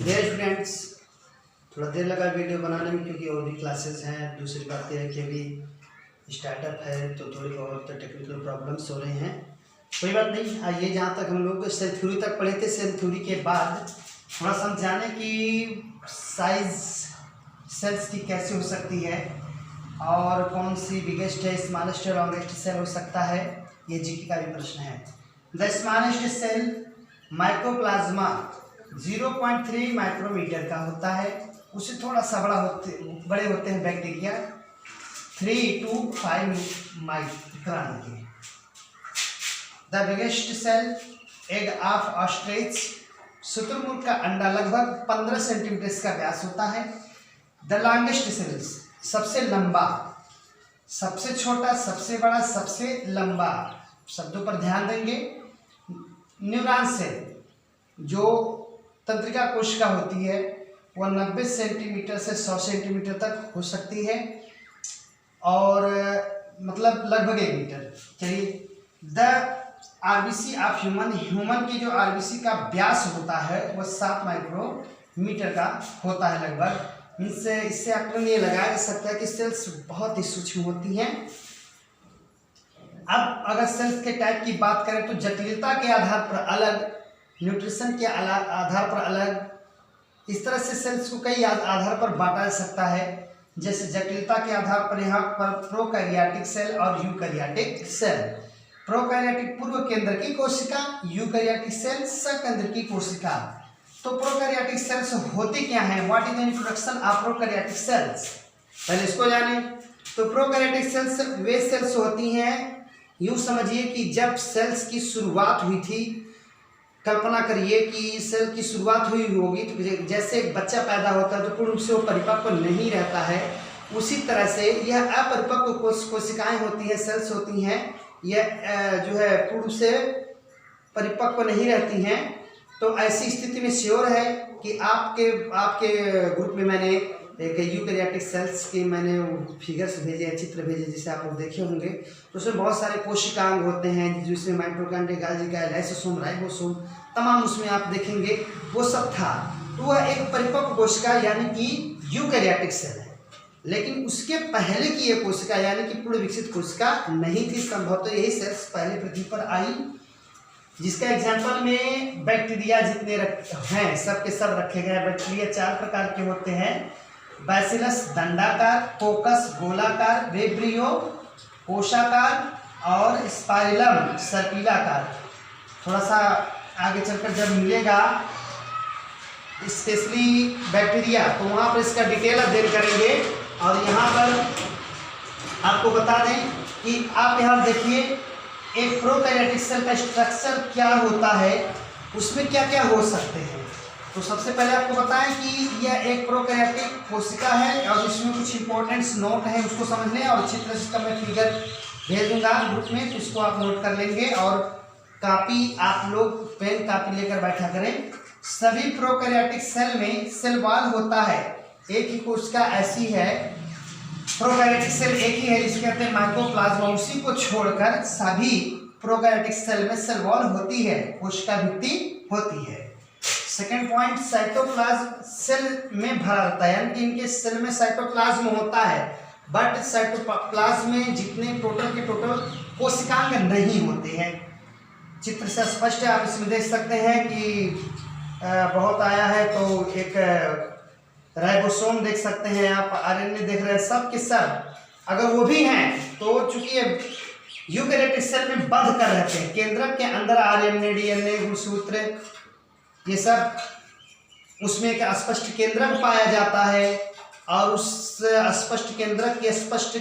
Dear students, थोड़ा देर लगा video बनाने में क्योंकि और भी क्लासेस हैं। दूसरी बात यह है कि अभी स्टार्टअप है तो थोड़ी बहुत टेक्निकल प्रॉब्लम्स हो रहे हैं। कोई बात नहीं। आइए, जहाँ तक हम लोग सेल थ्योरी तक पढ़े थे, सेल थ्योरी के बाद थोड़ा समझाने कि साइज सेल्स की कैसे हो सकती है और कौन सी बिगेस्ट है, स्मॉलेस्ट है, लॉन्गेस्ट सेल हो सकता है। ये जीके का भी प्रश्न है। The smallest cell mycoplasma 0.3 micrometre का होता है। उससे थोड़ा सा बड़े होते हैं बैक्टीरिया 3 to 5 माइक्रोन के। The biggest cell egg of ostrich, शुतुरमुर्ग का अंडा लगभग 15 सेंटीमीटर का व्यास होता है। द लॉन्गेस्ट सेल्स, सबसे लंबा, सबसे छोटा, सबसे बड़ा, सबसे लंबा, शब्दों पर ध्यान देंगे। न्यूरॉन सेल जो तंत्रिका कोशिका होती है वह 90 सेंटीमीटर से 100 सेंटीमीटर तक हो सकती है और मतलब लगभग 1 मीटर। चलिए, द आरबीसी ऑफ ह्यूमन की जो आरबीसी का व्यास होता है वह 7 माइक्रोमीटर का होता है लगभग। इससे आकलन ये लगाया जा सकता है कि सेल्स बहुत ही सूक्ष्म होती हैं। अब अगर सेल्स के टाइप की बात करें तो जटिलता के आधार पर अलग, न्यूट्रिशन के आधार पर अलग, इस तरह से सेल्स को कई आधार पर बांटा जा सकता है। जैसे जटिलता के आधार पर यहाँ पर प्रोकैरियोटिक सेल और यूकैरियोटिक सेल। प्रोकैरियोटिक पूर्व केंद्र की कोशिका, यूकैरियोटिक सेल सकेंद्र की कोशिका। तो प्रोकैरियोटिक सेल्स होती क्या है? What is the introduction of prokaryotic cells, पहले इसको जाने। तो प्रोकैरियोटिक सेल्स वे सेल्स होती हैं, यूँ समझिए कि जब सेल्स की शुरुआत हुई थी, कल्पना करिए कि सेल की शुरुआत हुई होगी तो जैसे एक बच्चा पैदा होता है तो पूर्ण रूप से वो परिपक्व नहीं रहता है, उसी तरह से यह अपरिपक्व कोशिकाएं होती हैं, सेल्स होती हैं, यह जो है पूर्ण रूप से परिपक्व नहीं रहती हैं। तो ऐसी स्थिति में श्योर है कि आपके ग्रुप में मैंने एक यूकैरियोटिक सेल्स के मैंने फिगर्स भेजे हैं, चित्र भेजे, जिसे आप लोग देखे होंगे। तो उसमें बहुत सारे कोशिकांग होते हैं जिसमें माइटोकॉन्ड्रिया, गाल्जिका, लाइसोसोम, राइबोसोम, तमाम उसमें आप देखेंगे वो सब था। तो वह एक परिपक्व कोशिका यानी कि यूकैरियोटिक सेल है। लेकिन उसके पहले की ये कोशिका यानी कि पूर्ण विकसित कोशिका नहीं थी। संभवतः यही सेल्स पहले पृथ्वी पर आई, जिसका एग्जाम्पल में बैक्टीरिया जितने हैं सब के सब रखे गए हैं। बैक्टीरिया 4 प्रकार के होते हैं, बैसिलस दंडाकार, कोकस गोलाकार, वेब्रियो कोशाकार और स्पाइरलम सर्पिलाकार। थोड़ा सा आगे चलकर जब मिलेगा स्पेशली बैक्टीरिया तो वहाँ पर इसका डिटेल अध्ययन करेंगे। और यहाँ पर आपको बता दें कि आप यहाँ देखिए एक प्रोकैरियोटिक सेल का स्ट्रक्चर क्या होता है, उसमें क्या क्या हो सकते हैं। तो सबसे पहले आपको बताएं कि यह एक प्रोकैरियोटिक कोशिका है और इसमें कुछ इंपॉर्टेंट्स नोट हैं, उसको समझ लें। और चित्र इसका मैं फिगर भेज दूंगा ग्रुप में, तो इसको आप नोट कर लेंगे। और कापी आप लोग पेन कापी लेकर बैठा करें। सभी प्रोकैरियोटिक सेल में सेल वॉल होता है, एक ही कोशिका ऐसी है, प्रोकैरियोटिक सेल एक ही है जिसे कहते हैं माइक्रोप्लाज्मा। उसी को छोड़कर सभी प्रोकैरियोटिक सेल में सेल वॉल होती है, कोशिका भित्ति होती है। सेकेंड पॉइंट, साइटोप्लाज्म सेल में भरा रहता है, यानी कि इनके सेल में साइटोप्लाज्म होता है, बट साइटोप्लाज्म में जितने टोटल के टोटल कोशिकांग नहीं होते हैं। चित्र से स्पष्ट है, आप इसमें देख सकते हैं कि बहुत आया है। तो एक राइबोसोम देख सकते हैं आप, आरएनए देख रहे हैं, सब के सब अगर वो भी हैं तो चूंकि यूकैरियोटिक सेल में बंध कर रहते हैं, केंद्रक के अंदर आरएनए, डीएनए, गुणसूत्र, ये सब उसमें एक स्पष्ट केंद्रक पाया जाता है। और उस स्पष्ट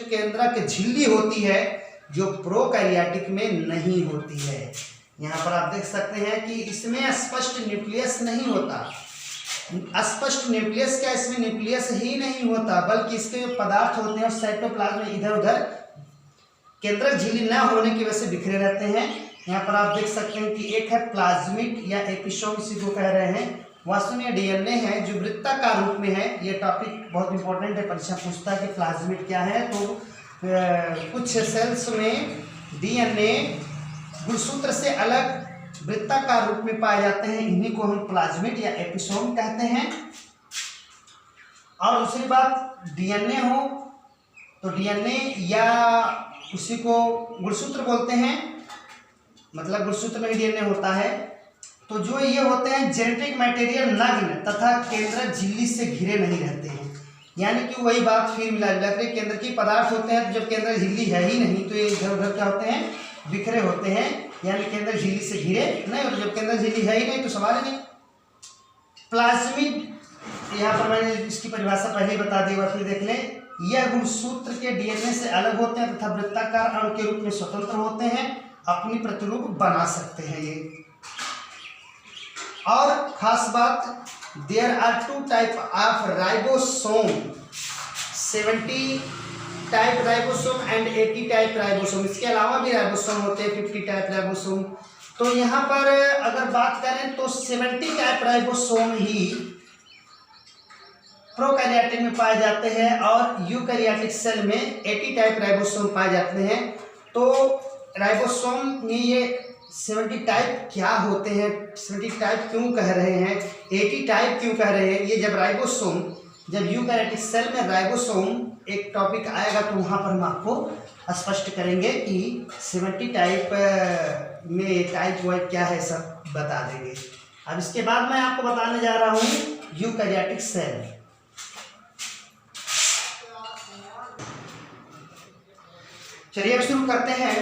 केंद्रक झिल्ली होती है जो प्रोकैरियोटिक में नहीं होती है। यहाँ पर आप देख सकते हैं कि इसमें स्पष्ट न्यूक्लियस नहीं होता। स्पष्ट न्यूक्लियस क्या, इसमें न्यूक्लियस ही नहीं होता, बल्कि इसके जो पदार्थ होते हैं साइटोप्लाज्म में इधर उधर केंद्रक झिल्ली न होने की वजह से बिखरे रहते हैं। यहाँ पर आप देख सकते हैं कि एक है प्लाज्मिड या एपिसोम, इसी को कह रहे हैं। वास्तव में डीएनए है जो वृत्ताकार रूप में है। ये टॉपिक बहुत इंपॉर्टेंट है, परीक्षा पूछता है कि प्लाज्मिड क्या है। तो कुछ सेल्स में डीएनए गुणसूत्र से अलग वृत्ताकार रूप में पाए जाते हैं, इन्हीं को हम प्लाज्मिड या एपिसोम कहते हैं। और दूसरी बात, डीएनए हो तो डीएनए या उसी को गुणसूत्र बोलते हैं, मतलब गुणसूत्र में डीएनए होता है। तो जो ये होते हैं जेनेटिक मटेरियल नग्न तथा केंद्रक झिल्ली से घिरे नहीं रहते हैं, यानी कि वही बात फिर मिला जुला कर केंद्र की पदार्थ होते हैं। तो जब केंद्र झिल्ली है ही नहीं तो ये इधर उधर क्या होते हैं, बिखरे होते हैं, यानी केंद्र झिल्ली से घिरे नहीं होते। जब केंद्र झिल्ली है ही नहीं तो सवाल ही नहीं। प्लाज्मिड, यहाँ पर मैंने इसकी परिभाषा पहले ही बता दी, फिर देख लें। यह गुणसूत्र के डीएनए से अलग होते हैं तथा वृत्ताकार अणु के रूप में स्वतंत्र होते हैं, अपनी प्रतिरूप बना सकते हैं ये। और खास बात, there are 2 type of ribosome, 70 type ribosome and 80 type ribosome. इसके अलावा भी राइबोसोम होते हैं, 50 टाइप राइबोसोम। तो यहाँ पर अगर बात करें तो 70 टाइप राइबोसोम ही प्रोकैरियोटिक में पाए जाते हैं और यूकैरियोटिक सेल में 80 टाइप राइबोसोम पाए जाते हैं। तो राइबोसोम में ये 70 टाइप क्या होते हैं, 70 टाइप क्यों कह रहे हैं, 80 टाइप क्यों कह रहे हैं, ये जब राइबोसोम, जब यूकैरियोटिक सेल में राइबोसोम एक टॉपिक आएगा तो वहाँ पर हम आपको स्पष्ट करेंगे कि 70 टाइप में टाइप वाइप क्या है सब बता देंगे। अब इसके बाद मैं आपको बताने जा रहा हूँ यूकैरियोटिक सेल। चलिए अब शुरू करते हैं।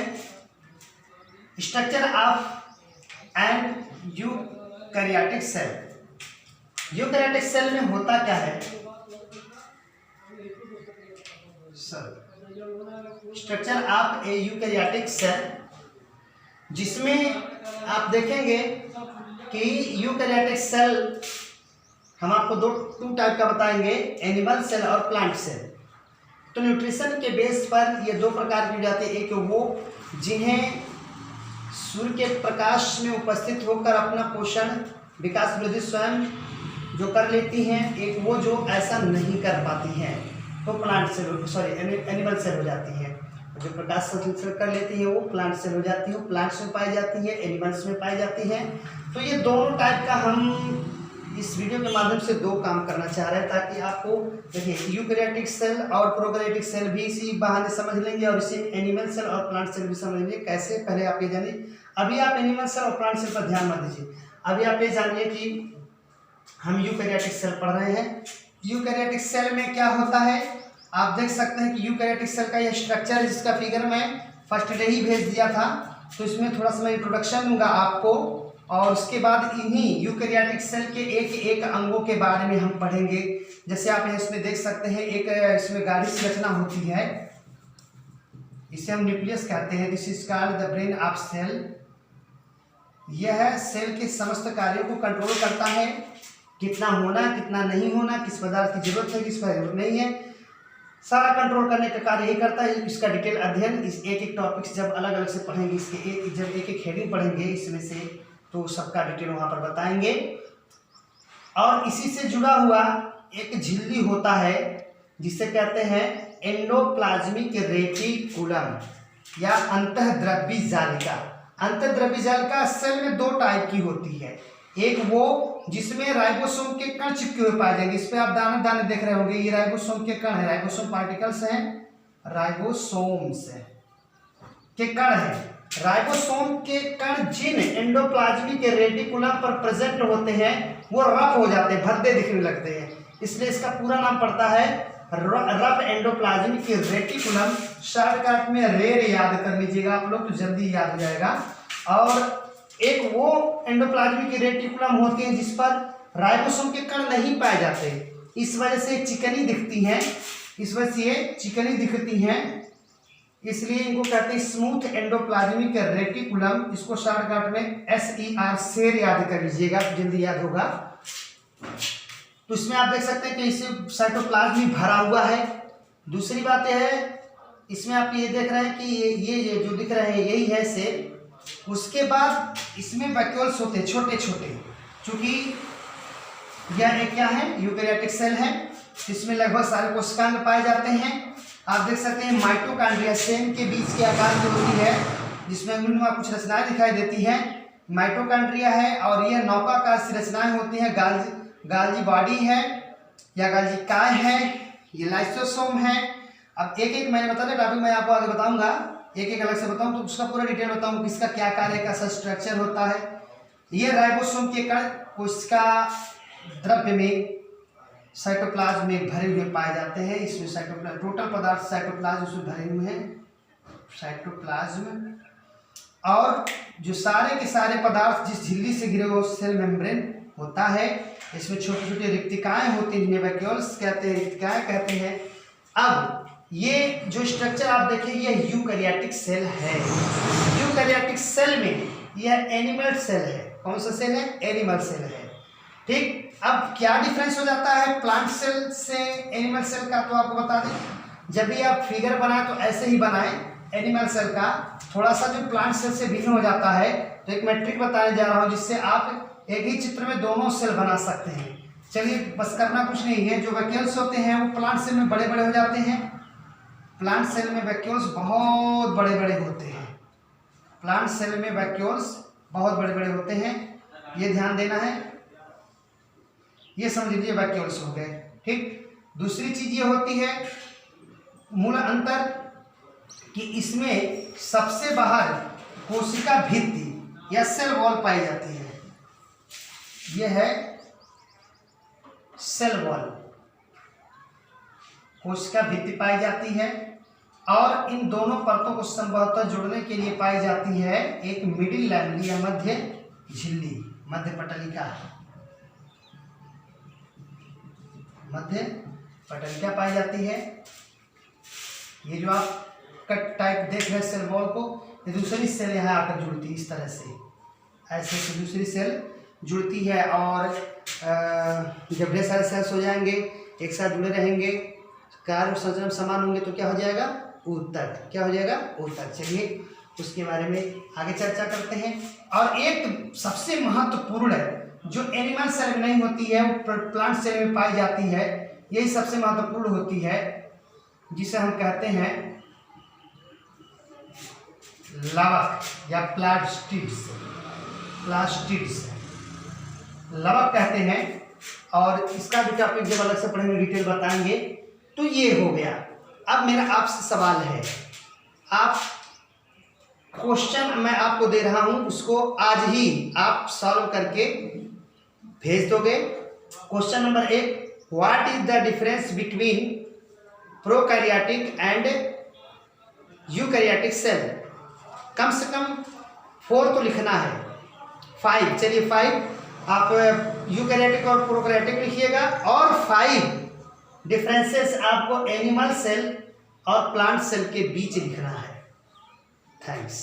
Structure of and eukaryotic cell. Eukaryotic cell में होता क्या है sir? Structure of a eukaryotic cell, जिसमें आप देखेंगे कि यूकैरियोटिक सेल हम आपको 2 टाइप का बताएंगे, एनिमल सेल और प्लांट सेल। तो न्यूट्रिशन के बेस पर ये 2 प्रकार की हो जाती है। एक वो जिन्हें सूर्य के प्रकाश में उपस्थित होकर अपना पोषण विकास वृद्धि स्वयं जो कर लेती हैं, एक वो जो ऐसा नहीं कर पाती हैं तो प्लांट सेल एनिमल सेल हो जाती है। जो प्रकाश संश्लेषण कर लेती है वो प्लांट सेल हो जाती है, वो प्लांट्स में पाई जाती है, एनिमल्स में पाई जाती है। तो ये दोनों टाइप का हम इस वीडियो के माध्यम से 2 काम करना चाह रहे हैं, ताकि आपको देखिए यूकैरियोटिक सेल और प्रोकैरियोटिक सेल भी इसी बहाने समझ लेंगे और इसी एनिमल सेल और प्लांट सेल भी समझ लेंगे। कैसे, पहले आप ये जानिए। अभी आप एनिमल सेल और प्लांट सेल पर ध्यान मत दीजिए, अभी आप ये जानिए कि हम यूकैरियोटिक सेल पढ़ रहे हैं। यूकैरियोटिक सेल में क्या होता है, आप देख सकते हैं कि यूकैरियोटिक सेल का यह स्ट्रक्चर, जिसका फिगर मैं फर्स्ट डे ही भेज दिया था, तो इसमें थोड़ा सा मैं इंट्रोडक्शन दूंगा आपको, और उसके बाद इन्हीं यूकैरियोटिक सेल के एक एक अंगों के बारे में हम पढ़ेंगे। जैसे आप इसमें देख सकते हैं, एक इसमें गाढ़ी संरचना होती है, इसे हम न्यूक्लियस कहते हैं। This is called the brain of cell. यह सेल के समस्त कार्यों को कंट्रोल करता है, कितना होना, कितना नहीं होना, किस पदार्थ की जरूरत है, किस पर जरूरत नहीं है, सारा कंट्रोल करने का कार्य यही करता है। इसका डिटेल अध्ययन इस एक एक टॉपिक्स जब अलग अलग से पढ़ेंगे, इसके जब एक एक हेडिंग पढ़ेंगे इसमें से, तो सबका डिटेल वहाँ पर बताएंगे। और इसी से जुड़ा हुआ एक झिल्ली होता है जिसे कहते हैं एंडोप्लाज्मिक रेटिकुलम या अंतःद्रव्यी जालिका। अंतःद्रव्यी जालिका सेल में 2 टाइप की होती है। एक वो जिसमें राइबोसोम के कण चिपके हुए पाए जाएंगे, इस पे आप दाने दाने देख रहे होंगे, ये राइबोसोम के कण है, राइबोसोम पार्टिकल्स हैं, राइबोसोम्स के कण है। राइबोसोम के कण जिन एंडोप्लाज्मिक रेटिकुलम पर प्रेजेंट होते हैं वो रफ हो जाते हैं, भद्दे दिखने लगते हैं, इसलिए इसका पूरा नाम पड़ता है रफ एंडोप्लाज्मिक रेटिकुलम। शॉर्टकट में रेर याद कर लीजिएगा आप लोग, तो जल्दी याद हो जाएगा। और एक वो एंडोप्लाज्मिक रेटिकुलम होती है जिस पर राइबोसोम के कण नहीं पाए जाते, इस वजह से चिकनी दिखती हैं, इस वजह से ये चिकनी दिखती हैं, इसलिए इनको कहते हैं स्मूथ एंडोप्लाज्मिक रेटिकुलम। इसको शॉर्टकट में SER शेर याद कर लीजिएगा, जल्दी याद होगा। तो इसमें आप देख सकते हैं कि इसे साइटोप्लाज्म में भरा हुआ है। दूसरी बात यह है, इसमें आप ये देख रहे हैं कि ये जो दिख रहे हैं यही है सेल। उसके बाद इसमें वैक्यूल्स होते हैं छोटे छोटे, चूंकि यह एक क्या है, यूकैरियोटिक सेल है, इसमें लगभग सारे कोशिकांग पाए जाते हैं। आप देख सकते हैं माइटोकॉन्ड्रिया सेल के बीच के आकार की होती है, जिसमें उनमें कुछ रचनाएं दिखाई देती हैं। माइटोकॉन्ड्रिया है और यह नौकाकार संरचनाएं होती हैं। गाल्जी बॉडी है या गाल्जी काय है, ये लाइसोसोम है। अब एक एक मैंने बताया टॉपिक मैं आपको आगे बताऊंगा, एक एक अलग से बताऊं तो उसका पूरा डिटेल बताऊं किसका क्या कार्य का स्ट्रक्चर होता है। ये राइबोसोम के कण कोशिका द्रव्य में साइटोप्लाज्म में भरे हुए पाए जाते हैं। इसमें साइटोप्लाज्म टोटल पदार्थ साइटोप्लाज्म उसमें भरे हुए हैं, साइटोप्लाज्म। और जो सारे के सारे पदार्थ जिस झिल्ली से घिरे हुए सेल मेम्ब्रेन होता है, इसमें छोटी छोटी रिक्तिकाएं होती हैं, वैक्यूल्स कहते हैं, रिक्तिकाएं कहते हैं। अब ये जो स्ट्रक्चर आप देखें ये यूकैरियोटिक सेल है। यूकैरियोटिक सेल में यह एनिमल सेल है। कौन सा सेल है? एनिमल सेल है। ठीक, अब क्या डिफरेंस हो जाता है प्लांट सेल से एनिमल सेल का, तो आपको बता दें, जब भी आप फिगर बनाए तो ऐसे ही बनाएं। एनिमल सेल का थोड़ा सा जो प्लांट सेल से भिन्न हो जाता है, तो एक मैट्रिक बताने जा रहा हूं जिससे आप एक ही चित्र में दोनों सेल बना सकते हैं। चलिए, बस करना कुछ नहीं है। जो वैक्यूल्स होते हैं वो प्लांट सेल में बड़े बड़े हो जाते हैं। प्लांट सेल में वैक्यूल्स बहुत बड़े बड़े होते हैं। प्लांट सेल में वैक्यूल्स बहुत बड़े बड़े होते हैं, ये ध्यान देना है। ये समझ लीजिए वैक्यूल्स हो गए। ठीक, दूसरी चीज ये होती है मूल अंतर कि इसमें सबसे बाहर कोशिका भित्ति या सेल वॉल पाई जाती है। यह है सेल वॉल, कोशिका भित्ति पाई जाती है और इन दोनों परतों को संभवतः जोड़ने के लिए पाई जाती है एक मिडिल लैमेली या मध्य झिल्ली, मध्य पटलिका। मध्य पटलिका पाई जाती है। ये जो आप कट टाइप देख रहे हैं सेल वॉल को, ये दूसरी सेल यहाँ आकर जुड़ती है इस तरह से, ऐसे से दूसरी सेल जुड़ती है। और जब ढेर सारे सेल्स हो जाएंगे, एक साथ जुड़े रहेंगे, कार्य और संरचना समान होंगे तो क्या हो जाएगा? ऊतक। क्या हो जाएगा? ऊतक। चलिए उसके बारे में आगे चर्चा करते हैं। और एक सबसे महत्वपूर्ण जो एनिमल सेल में नहीं होती है वो प्लांट सेल में पाई जाती है, यही सबसे महत्वपूर्ण होती है, जिसे हम कहते हैं लवक या प्लास्टिड्स। प्लास्टिड्स लवक कहते हैं। और इसका भी टॉपिक जब अलग से पढ़ेंगे डिटेल बताएंगे। तो ये हो गया। अब मेरा आपसे सवाल है, आप क्वेश्चन मैं आपको दे रहा हूं, उसको आज ही आप सॉल्व करके भेज दोगे। Question number 1, what is the difference between prokaryotic and eukaryotic cell? कम से कम 4 तो लिखना है। 5, चलिए 5 आप यूकैरियोटिक और प्रोकैरियोटिक लिखिएगा, और 5 डिफरेंसेस आपको एनिमल सेल और प्लांट सेल के बीच लिखना है। थैंक्स।